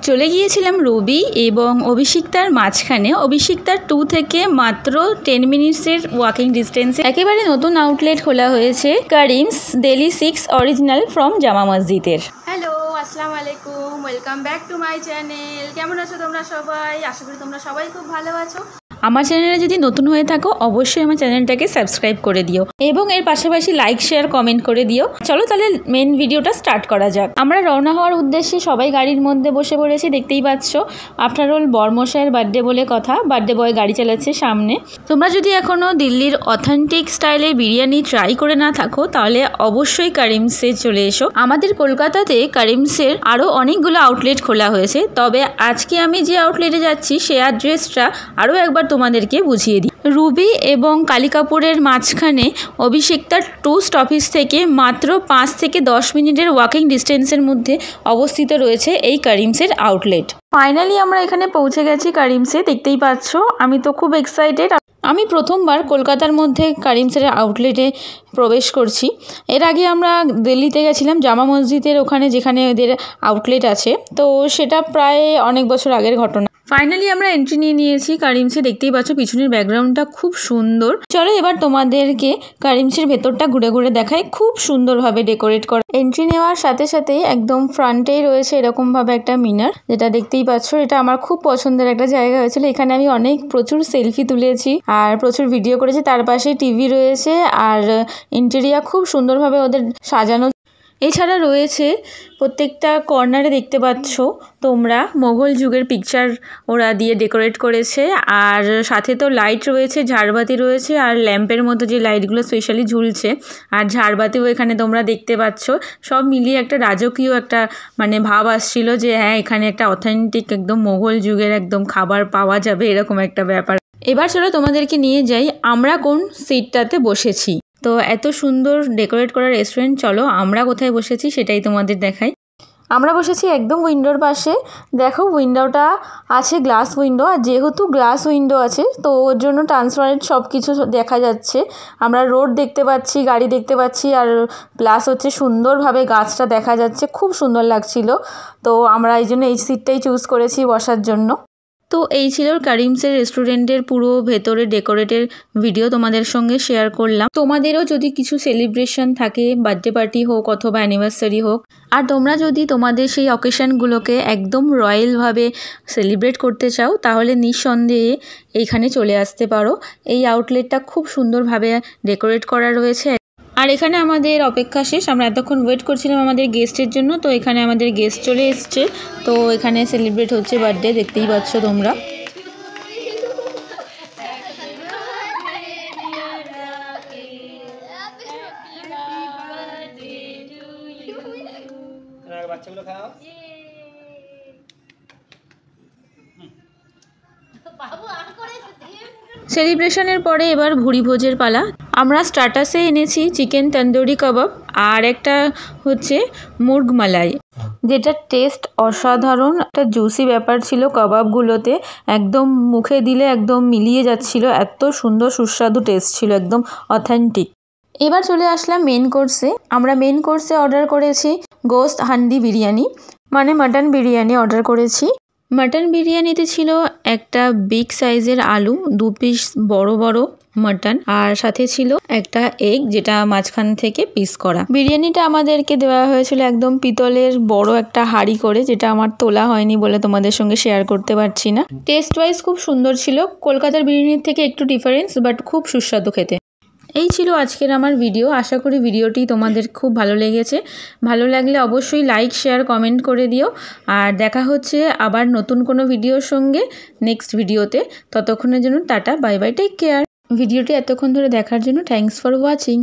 চলে গিয়েছিলাম রুবি এবং অভিষিক্তার মাঝখানে। অভিষিক্তার 2 থেকে মাত্র 10 মিনিটসের ওয়াকিং ডিস্টেন্সে একেবারে নতুন আউটলেট খোলা হয়েছে কারিমস ডেলি 6 অরিজিনাল ফ্রম জামা মসজিদের। হ্যালো, আসসালামু আলাইকুম, welcome back to my channel. কেমন আছো তোমরা সবাই? আশা করি তোমরা সবাই খুব ভালো আছো। আমার চ্যানেলে যদি নতুন হয়ে থাকো অবশ্যই আমার চ্যানেলটাকে সাবস্ক্রাইব করে দিও এবং এর পাশাপাশি লাইক শেয়ার কমেন্ট করে দিও। চলো তাহলে মেন ভিডিওটা স্টার্ট করা যাক। আমরা রওনা হওয়ার উদ্দেশ্যে সবাই গাড়ির মধ্যে বসে পড়েছি, দেখতেই পাচ্ছ। আফটার অল বরমশাইয়ের বার্থডে বলে কথা, বার্থডে বয় গাড়ি চালাচ্ছে সামনে। তোমরা যদি এখনও দিল্লির অথেন্টিক স্টাইলে বিরিয়ানি ট্রাই করে না থাকো তাহলে অবশ্যই কারিমসে চলে এসো। আমাদের কলকাতাতে কারিমসের আরও অনেকগুলো আউটলেট খোলা হয়েছে, তবে আজকে আমি যে আউটলেটে যাচ্ছি সে অ্যাড্রেসটা আরও একবার তোমাদেরকে বুঝিয়ে দিই। রুবি এবং কালিকাপুরের মাঝখানে অভিষিক্তার 2 স্টপেজ থেকে মাত্র 5 থেকে 10 মিনিটের ওয়াকিং ডিস্টেন্সের মধ্যে অবস্থিত রয়েছে এই কারিমসের আউটলেট। ফাইনালি আমরা এখানে পৌঁছে গেছি কারিমসে, দেখতেই পাচ্ছ। আমি তো খুব এক্সাইটেড। আমি প্রথমবার কলকাতার মধ্যে কারিমসের আউটলেটে প্রবেশ করছি। এর আগে আমরা দিল্লিতে গেছিলাম জামা মসজিদের ওখানে, যেখানে এদের আউটলেট আছে, তো সেটা প্রায় অনেক বছর আগের ঘটনা। ফাইনালি আমরা এন্ট্রি নিয়ে নিয়েছি কারিমসে, দেখতেই পাচ্ছ পিছনের ব্যাকগ্রাউন্ডটা খুব সুন্দর। চলো এবার তোমাদেরকে কারিমসের ভেতরটা ঘুরে ঘুরে দেখাই। খুব সুন্দরভাবে ডেকোরেট করা। এন্ট্রি নেওয়ার সাথে সাথেই একদম ফ্রন্টেই রয়েছে এরকমভাবে একটা মিনার, যেটা দেখতেই পাচ্ছ। এটা আমার খুব পছন্দের একটা জায়গা হয়েছিল। এখানে আমি প্রচুর সেলফি তুলেছি আর প্রচুর ভিডিও করেছি। তার পাশে টিভি রয়েছে আর ইন্টেরিয়ার খুব সুন্দরভাবে ওদের সাজানো। এছাড়া রয়েছে প্রত্যেকটা কর্নারে দেখতে পাচ্ছ তোমরা মোগল যুগের পিকচার ওরা দিয়ে ডেকোরেট করেছে। আর সাথে তো লাইট রয়েছে, ঝাড়বাতি রয়েছে, আর ল্যাম্পের মতো যে লাইটগুলো স্পেশালি ঝুলছে, আর ঝাড়বাতিও এখানে তোমরা দেখতে পাচ্ছ। সব মিলিয়ে একটা রাজকীয় একটা ভাব আসছিল যে হ্যাঁ, এখানে একটা অথেন্টিক একদম মোগল যুগের একদম খাবার পাওয়া যাবে, এরকম একটা ব্যাপার। এবার চলো তোমাদেরকে নিয়ে যাই আমরা কোন সিটটাতে বসেছি। তো এত সুন্দর ডেকোরেট করা রেস্টুরেন্ট, চলো আমরা কোথায় বসেছি সেটাই তোমাদের দেখাই। আমরা বসেছি একদম উইন্ডোর পাশে। দেখো উইন্ডোটা আছে গ্লাস উইন্ডো, আর যেহেতু গ্লাস উইন্ডো আছে তো ওর জন্য ট্রান্সপারেন্ট সব কিছু দেখা যাচ্ছে। আমরা রোড দেখতে পাচ্ছি, গাড়ি দেখতে পাচ্ছি, আর প্লাস হচ্ছে সুন্দরভাবে গাছটা দেখা যাচ্ছে, খুব সুন্দর লাগছিল। তো আমরা এই জন্য এই সিটটাই চুজ করেছি বসার জন্য। তো এই ছিল কারিমসের রেস্টুরেন্টের পুরো ভেতরে ডেকোরেটের ভিডিও তোমাদের সঙ্গে শেয়ার করলাম। তোমাদেরও যদি কিছু সেলিব্রেশন থাকে, বার্থডে পার্টি হোক অথবা অ্যানিভার্সারি হোক, আর তোমরা যদি তোমাদের সেই অকেশনগুলোকে একদম রয়্যালভাবে সেলিব্রেট করতে চাও তাহলে নিঃসন্দেহে এইখানে চলে আসতে পারো। এই আউটলেটটা খুব সুন্দরভাবে ডেকোরেট করা রয়েছে। আর এখানে আমাদের অপেক্ষা শেষ। আমরা এতক্ষণ ওয়েট করছিলাম আমাদের গেস্টের জন্য, তো এখানে আমাদের গেস্ট চলে এসছে। তো এখানে সেলিব্রেট হচ্ছে বার্থডে, দেখতেই পাচ্ছ তোমরা। সেলিব্রেশনের পরে এবার ভুরি ভোজের পালা। আমরা স্টার্টাসে এনেছি চিকেন তন্দুরি কাবাব আর একটা হচ্ছে মুর্গ মালাই, যেটা টেস্ট অসাধারণ। একটা জুসি ব্যাপার ছিল কাবাবগুলোতে, একদম মুখে দিলে একদম মিলিয়ে যাচ্ছিল, এত সুন্দর সুস্বাদু টেস্ট ছিল, একদম অথেন্টিক। এবার চলে আসলাম মেন কোর্সে। আমরা মেন কোর্সে অর্ডার করেছি গোস্ত হান্ডি বিরিয়ানি, মাটন বিরিয়ানি অর্ডার করেছি। মাটন বিরিয়ানিতে ছিল একটা বিগ সাইজের আলু, 2 পিস বড় বড় মাটন, আর সাথে ছিল একটা এগ যেটা মাঝখান থেকে পিস করা। বিরিয়ানিটা আমাদেরকে দেওয়া হয়েছিল একদম পিতলের বড় একটা হাঁড়ি করে, যেটা আমার তোলা হয়নি বলে তোমাদের সঙ্গে শেয়ার করতে পারছি না। টেস্ট ওয়াইজ খুব সুন্দর ছিল, কলকাতার বিরিয়ানির থেকে একটু ডিফারেন্স, বাট খুব সুস্বাদু খেতে। এই ছিল আজকের আমার ভিডিও। আশা করি ভিডিওটি তোমাদের খুব ভালো লেগেছে। ভালো লাগলে অবশ্যই লাইক শেয়ার কমেন্ট করে দিও। আর দেখা হচ্ছে আবার নতুন কোনো ভিডিওর সঙ্গে নেক্সট ভিডিওতে। ততক্ষণের জন্য ta ta, bye bye, take care. ভিডিওটি এতক্ষণ ধরে দেখার জন্য থ্যাঙ্কস ফর ওয়াচিং।